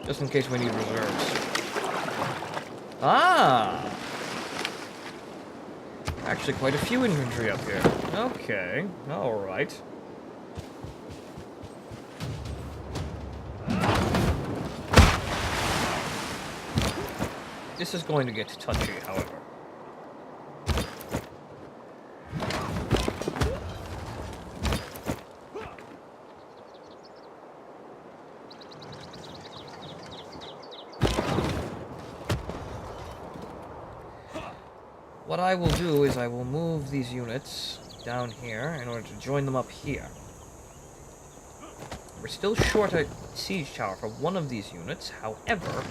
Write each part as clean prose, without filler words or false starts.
Just in case we need reserves. Ah! Actually, quite a few infantry up here. Okay, alright. This is going to get touchy, however. What I will do is I will move these units down here in order to join them up here. We're still short a siege tower for one of these units, however...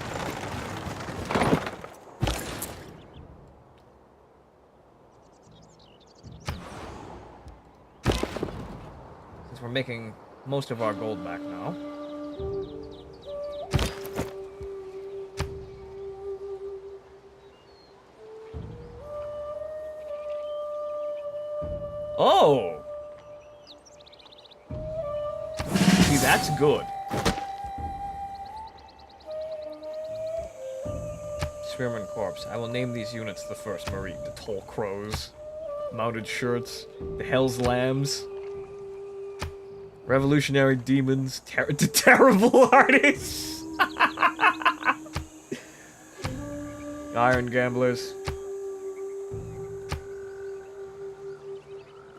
Since we're making most of our gold back now... Oh! See, that's good. Spearman Corps. I will name these units the First Marine. The Tall Crows. Mounted Shirts. The Hell's Lambs. Revolutionary Demons. The Terrible Artists. Iron Gamblers.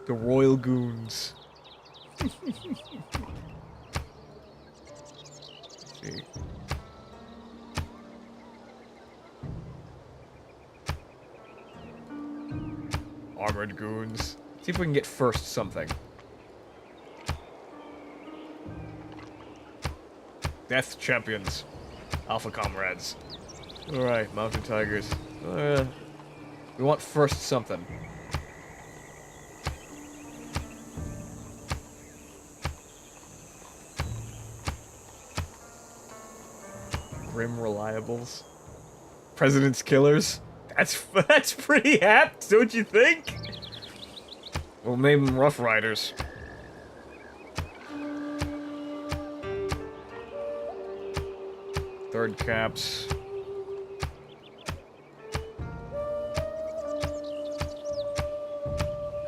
The Royal Goons. See. Armored Goons. See if we can get first something. Death Champions. Alpha Comrades. Alright, Mountain Tigers. We want first something. Grim Reliables. President's Killers. That's pretty apt, don't you think? Well, maybe Rough Riders. Third Caps.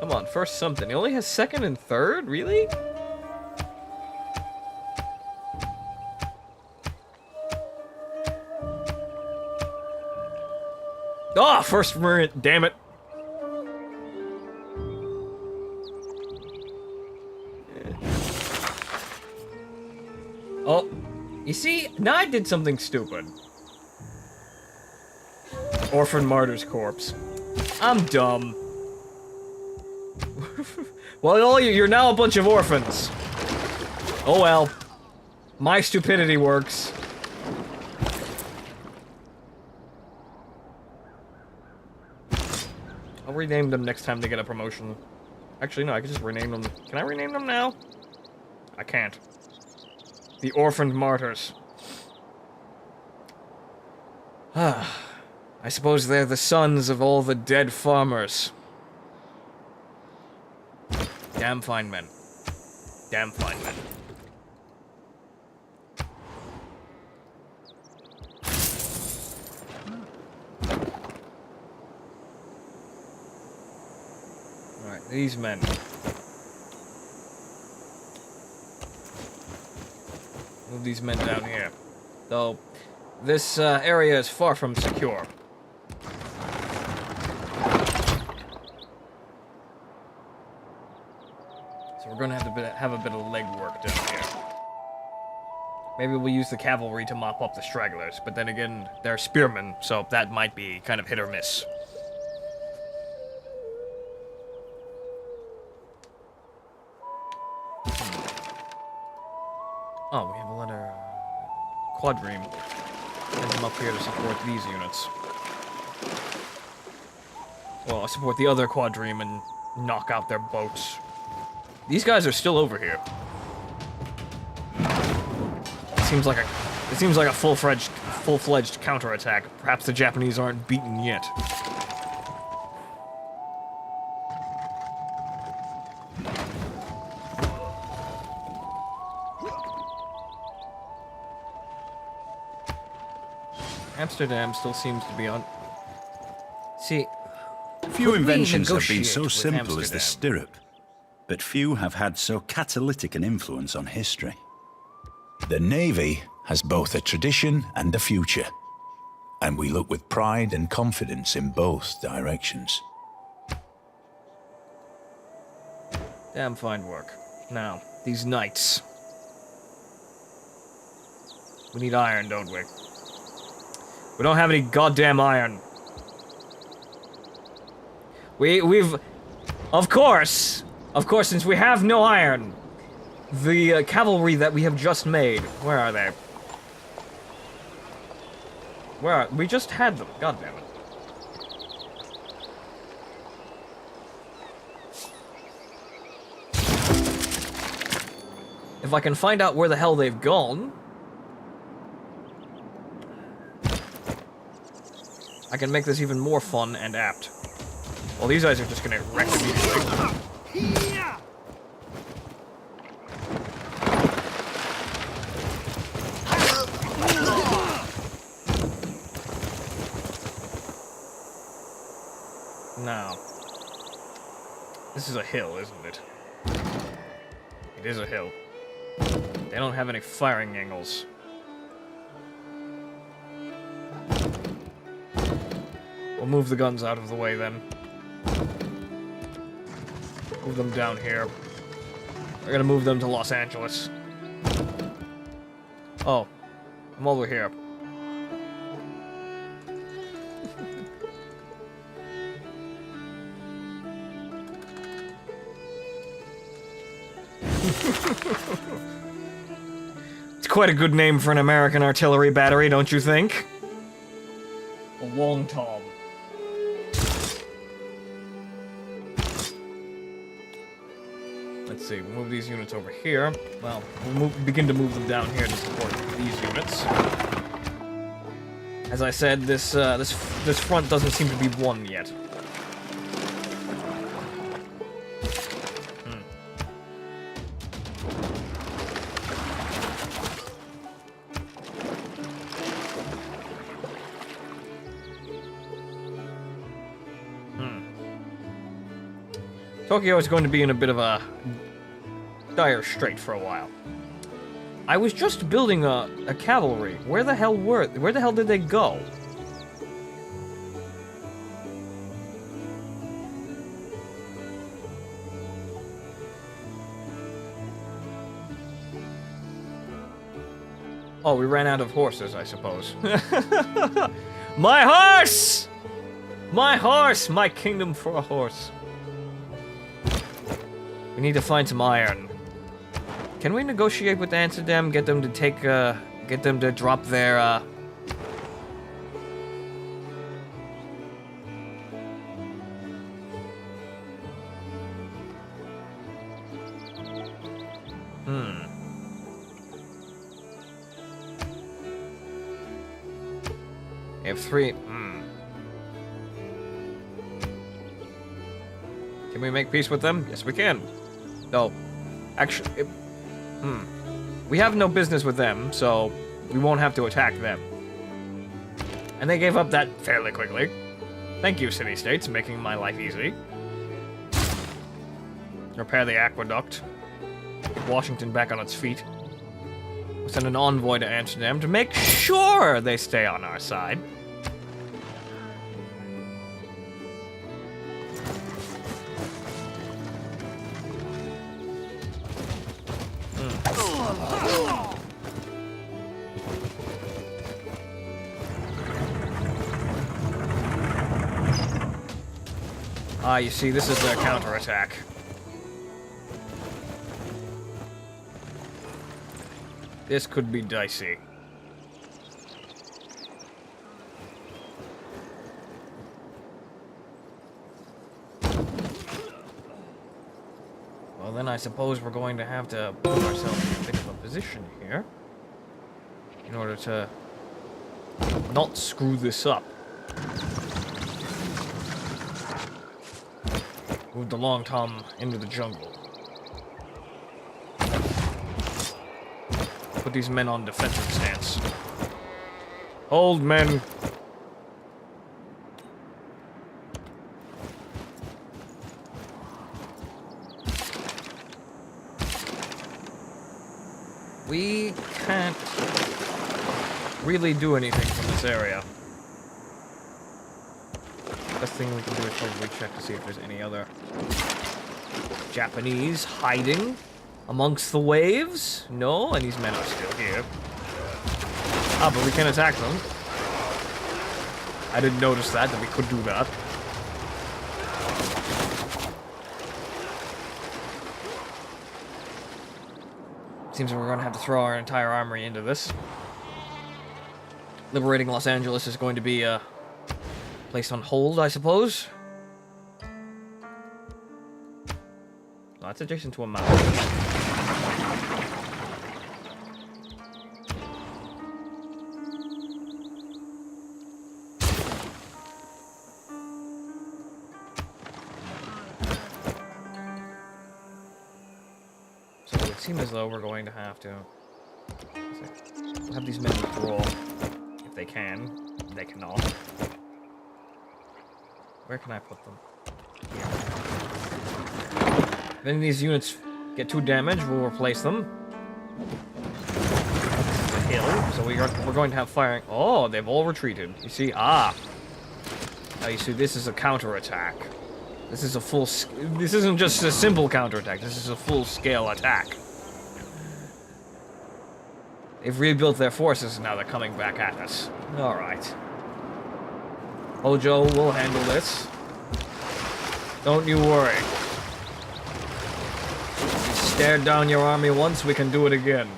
Come on, first something. He only has second and third? Really? Oh, first Marine, damn it. Oh, you see, now I did something stupid. Orphan Martyr's Corpse. I'm dumb. Well, all you're now a bunch of orphans. Oh well. My stupidity works. I'll rename them next time they get a promotion. Actually, no, I can just rename them. Can I rename them now? I can't. The Orphaned Martyrs. Ah, I suppose they're the sons of all the dead farmers. Damn fine men. Damn fine men. Alright, these men. Move these men down here. Though, this area is far from secure. So we're gonna have a bit of legwork down here. Maybe we'll use the cavalry to mop up the stragglers, but then again, they're spearmen, so that might be kind of hit or miss. Oh, we have a letter... Quadrime. Send them up here to support these units. Well, I'll support the other quadrime and knock out their boats. These guys are still over here. It seems like a full-fledged counterattack. Perhaps the Japanese aren't beaten yet. Amsterdam still seems to be on... See... Few inventions have been so with simple as the Amsterdam? stirrup, but few have had so catalytic an influence on history. The Navy has both a tradition and a future, and we look with pride and confidence in both directions. Damn fine work. Now, these knights. We need iron, don't we? We don't have any goddamn iron. We've... Of course, since we have no iron, the cavalry that we have just made, where are they? Where are... We just had them, god damn it. If I can find out where the hell they've gone, I can make this even more fun and apt. Well, these guys are just gonna wreck immediately. Now, this is a hill, isn't it? It is a hill. They don't have any firing angles. We'll move the guns out of the way then. Move them down here. We're gonna move them to Los Angeles. Oh, I'm over here. It's quite a good name for an American artillery battery, don't you think? A Long Tom. Let's see, we'll move these units over here. Well, we'll begin to move them down here to support these units. As I said, this front doesn't seem to be won yet. Tokyo is going to be in a bit of a dire strait for a while. I was just building a cavalry. Where the hell did they go? Oh, we ran out of horses, I suppose. My horse! My horse! My kingdom for a horse. We need to find some iron. Can we negotiate with Amsterdam, get them to take, get them to drop their, We have 3, Can we make peace with them? Yes, we can. No. Actually, we have no business with them, so we won't have to attack them. And they gave up that fairly quickly. Thank you, city-states, making my life easy. Repair the aqueduct. Get Washington back on its feet. We'll send an envoy to Amsterdam to make sure they stay on our side. Ah, you see, this is their counterattack. This could be dicey. Well, then I suppose we're going to have to put ourselves in a bit of a position here in order to not screw this up. Move the Long Tom into the jungle. Put these men on defensive stance. Hold, men. We can't really do anything from this area. Best thing we can do is probably check to see if there's any other Japanese hiding amongst the waves. No, and these men are still here. Ah, but we can attack them. I didn't notice that we could do that. Seems like we're gonna have to throw our entire armory into this. Liberating Los Angeles is going to be placed on hold, I suppose. No, it's adjacent to a mountain. So it would seem as though we're going to have to have these men withdraw if they can. They cannot. Where can I put them? Here. If any of these units get too damaged, we'll replace them. This is a hill, so we're going to have firing. Oh, they've all retreated. You see? Ah. Now you see, this is a counterattack. This is a full. This isn't just a simple counterattack. This is a full-scale attack. They've rebuilt their forces, and now they're coming back at us. All right. Hojo will handle this. Don't you worry. We stared down your army once, we can do it again.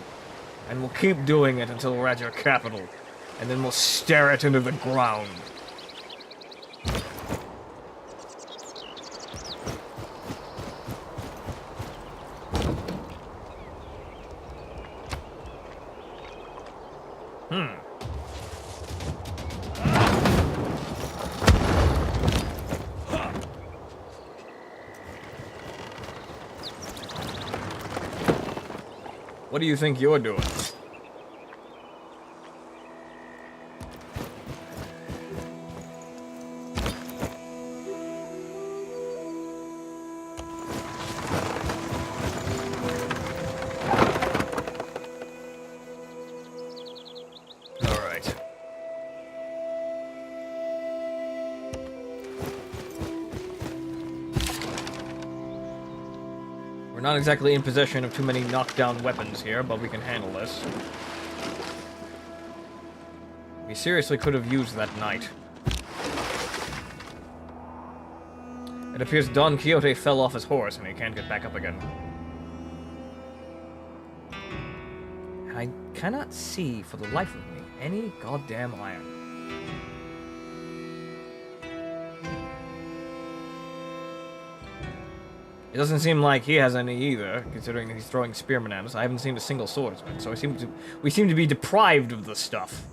And we'll keep doing it until we're at your capital. And then we'll stare it into the ground. What do you think you're doing? All right. We're not exactly in possession of too many knockdown weapons here, but we can handle this. We seriously could have used that knight. It appears Don Quixote fell off his horse and he can't get back up again. And I cannot see, for the life of me, any goddamn iron. It doesn't seem like he has any either, considering that he's throwing spearmen at us. I haven't seen a single swordsman, so we seem to be deprived of the stuff.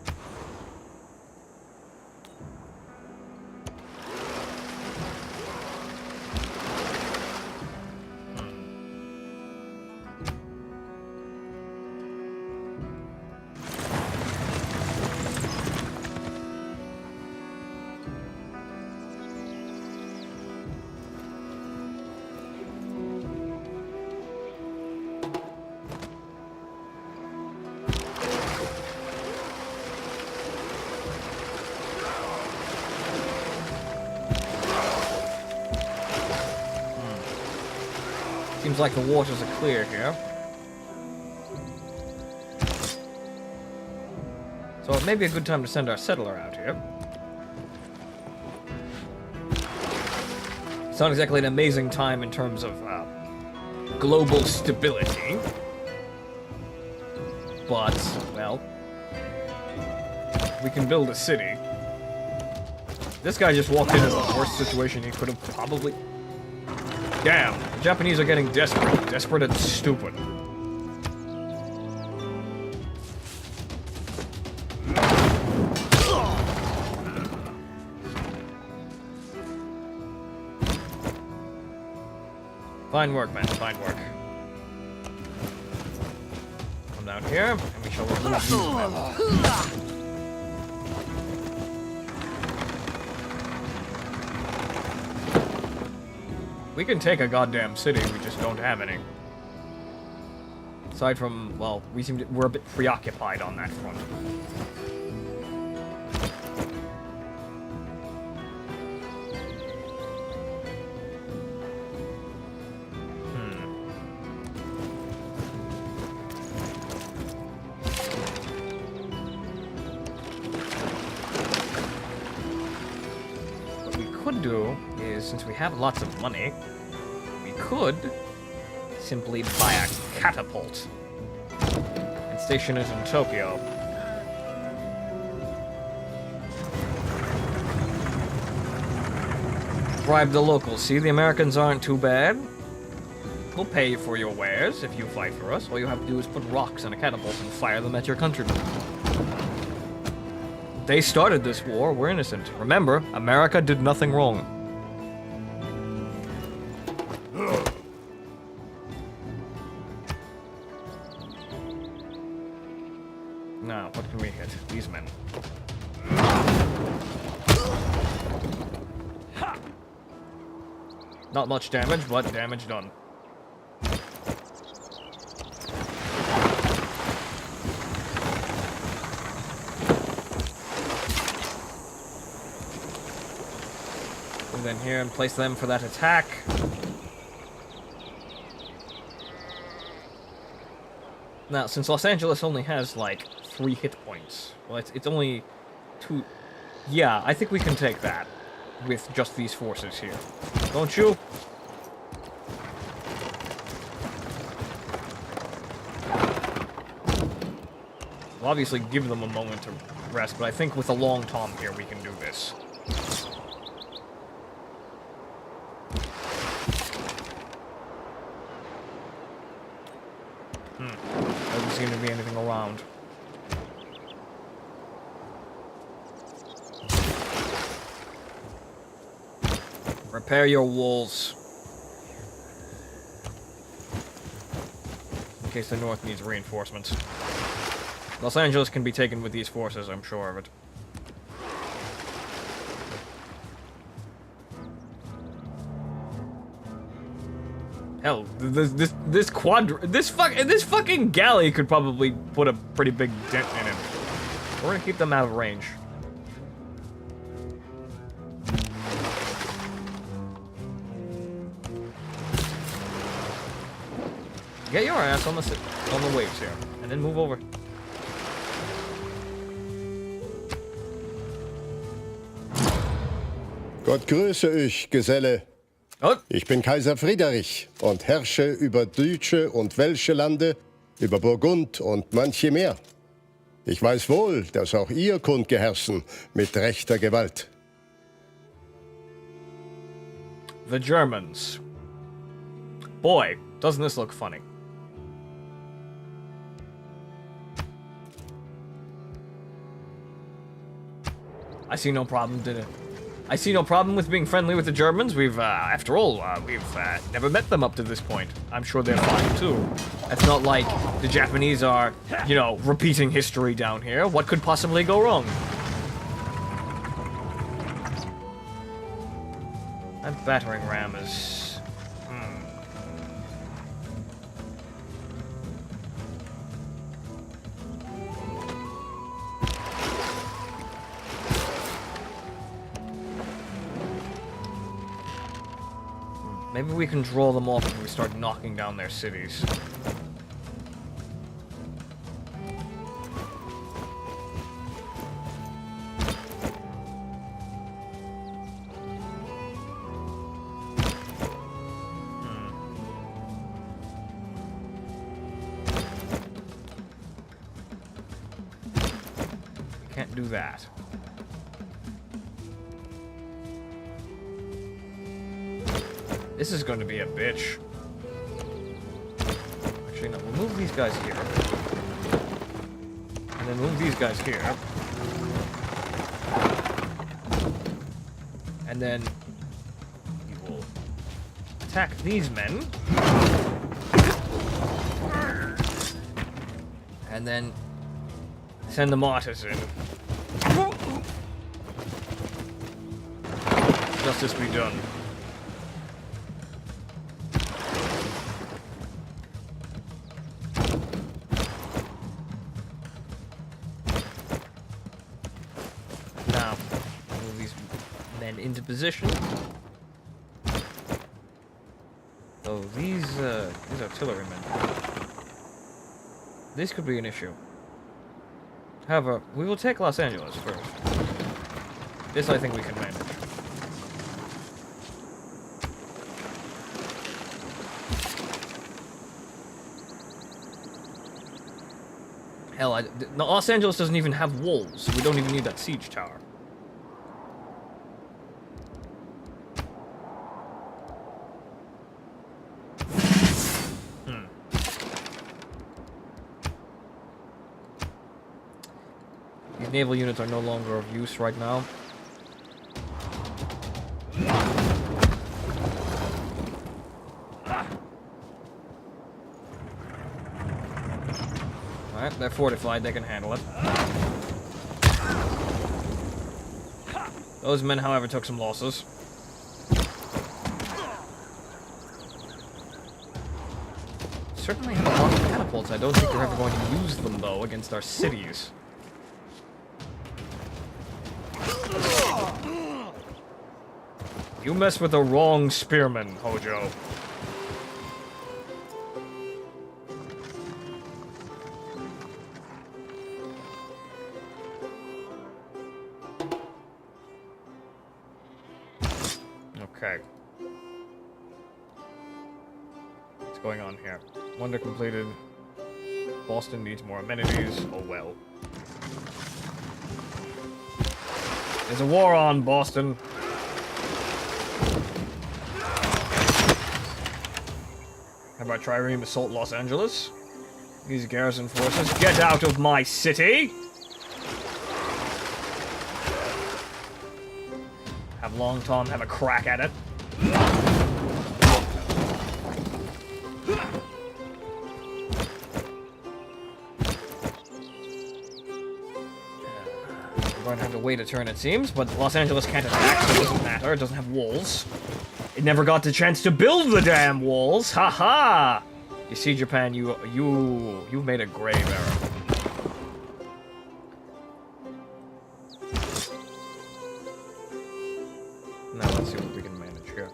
Seems like the waters are clear here. So it may be a good time to send our settler out here. It's not exactly an amazing time in terms of global stability. But, well, we can build a city. This guy just walked into the worst situation he could have probably... Damn, the Japanese are getting desperate. Desperate and stupid. Fine work, man. Fine work. Come down here, and we shall remove these men. We can take a goddamn city, we just don't have any. Aside from, well, we're a bit preoccupied on that front. Do is, since we have lots of money, we could simply buy a catapult and station it in Tokyo. Bribe the locals. See, the Americans aren't too bad. We'll pay you for your wares if you fight for us. All you have to do is put rocks in a catapult and fire them at your countrymen. They started this war, we're innocent. Remember, America did nothing wrong. Now, what can we hit? These men. Not much damage, but damage done. In here and place them for that attack. Now, since Los Angeles only has like 3 hit points, well, it's only 2. Yeah, I think we can take that with just these forces here, don't you? We'll obviously give them a moment to rest, but I think with a long tom here we can do this. Doesn't seem to be anything around. Repair your walls. In case the north needs reinforcements. Los Angeles can be taken with these forces, I'm sure of it. Hell, this fucking galley could probably put a pretty big dent in it. We're gonna keep them out of range. Get your ass on the waves here, and then move over. Gott grüße euch, Geselle. Oh. Ich bin Kaiser Friedrich und herrsche über deutsche und welsche Lande, über Burgund und manche mehr. Ich weiß wohl, dass auch ihr kundgeherrschen mit rechter Gewalt. The Germans. Boy, doesn't this look funny? I see no problem, did it? I see no problem with being friendly with the Germans. After all, we've never met them up to this point. I'm sure they're fine, too. It's not like the Japanese are, you know, repeating history down here. What could possibly go wrong? That battering ram is... Maybe we can draw them off if we start knocking down their cities. Can't do that. This is going to be a bitch. Actually, no, we'll move these guys here. And then move these guys here. And then we will attack these men. And then send the mortars in. Justice be done. into position. So these artillerymen, these could be an issue. However, we will take Los Angeles first. This I think we can manage. Hell, Los Angeles doesn't even have walls, so we don't even need that siege tower. These naval units are no longer of use right now. Alright, they're fortified, they can handle it. Those men, however, took some losses. Certainly have a lot of catapults. I don't think they're ever going to use them, though, against our cities. You mess with the wrong spearman, Hojo. Okay. What's going on here? Wonder completed. Boston needs more amenities. Oh well. There's a war on, Boston. How about trireme assault Los Angeles? These garrison forces, get out of my city! Have Long Tom have a crack at it. We're going to have to wait a turn, it seems, but Los Angeles can't attack, so it doesn't matter. It doesn't have walls. It never got the chance to build the damn walls. Ha ha! You see, Japan, you made a grave error. Now let's see what we can manage here.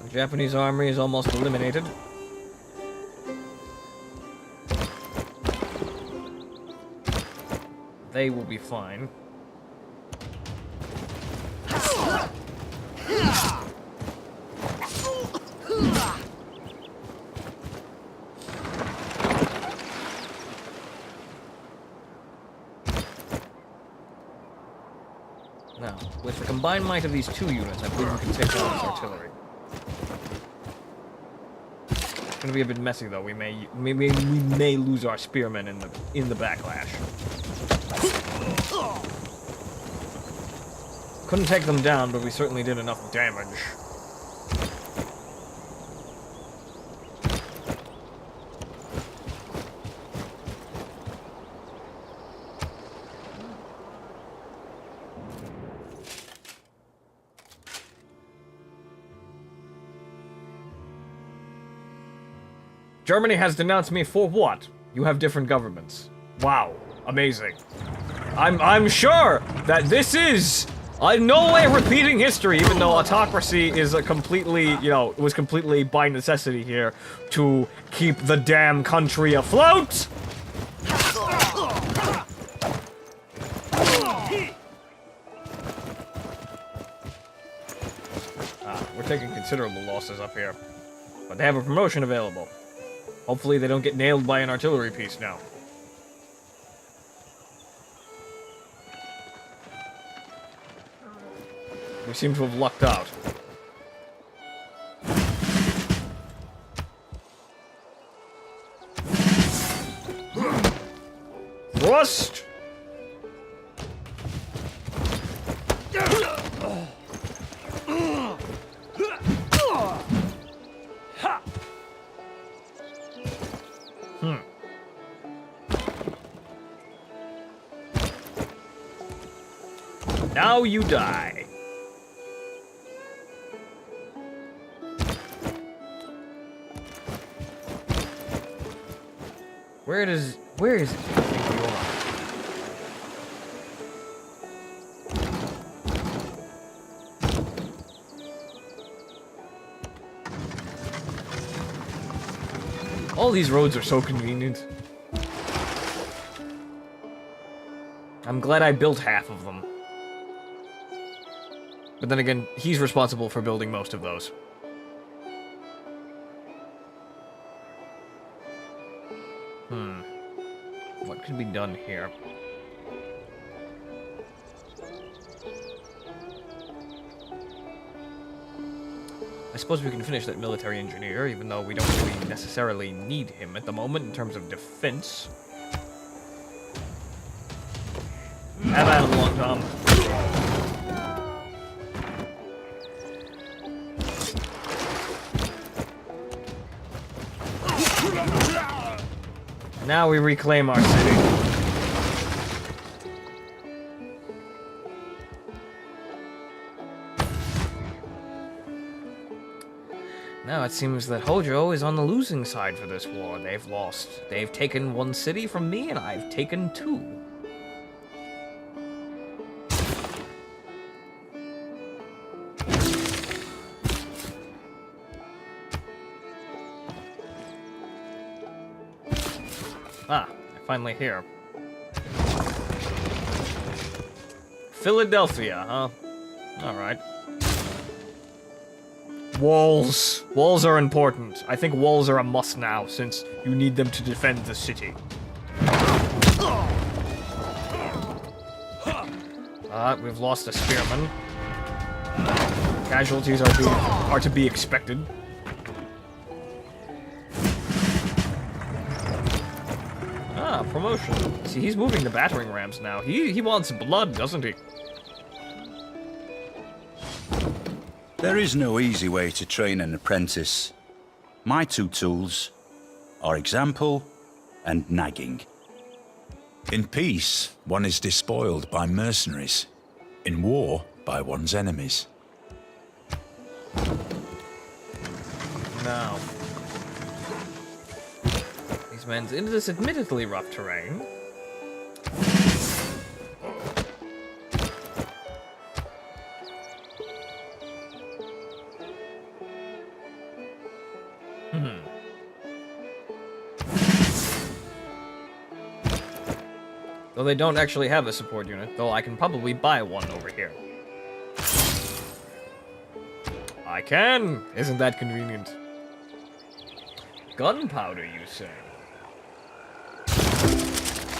The Japanese army is almost eliminated. They will be fine. Now, with the combined might of these two units, I believe we can take down this artillery. It's gonna be a bit messy, though. We may lose our spearmen in the backlash. Couldn't take them down, but we certainly did enough damage. Germany has denounced me for what? You have different governments. Wow. Amazing. I'm sure that this is in no way repeating history, even though autocracy is a completely, was completely by necessity here to keep the damn country afloat. We're taking considerable losses up here, but they have a promotion available. Hopefully they don't get nailed by an artillery piece now. We seem to have lucked out. Thrust! Now you die. Where is it? Think you are? All these roads are so convenient. I'm glad I built half of them. But then again, he's responsible for building most of those. What could be done here? I suppose we can finish that military engineer, even though we don't really necessarily need him at the moment in terms of defense. Have at him, Long Tom. Now we reclaim our city. Now it seems that Hojo is on the losing side for this war. They've lost. They've taken one city from me, and I've taken two. Ah, they're finally here. Philadelphia, huh? Alright. Walls. Walls are important. I think walls are a must now, since you need them to defend the city. We've lost a spearman. Casualties are to be expected. Ah, promotion. See, he's moving the battering rams now. He wants blood, doesn't he? There is no easy way to train an apprentice. My two tools are example and nagging. In peace, one is despoiled by mercenaries. In war, by one's enemies. Now, these men into this admittedly rough terrain. Though they don't actually have a support unit, though I can probably buy one over here. I can! Isn't that convenient? Gunpowder, you say?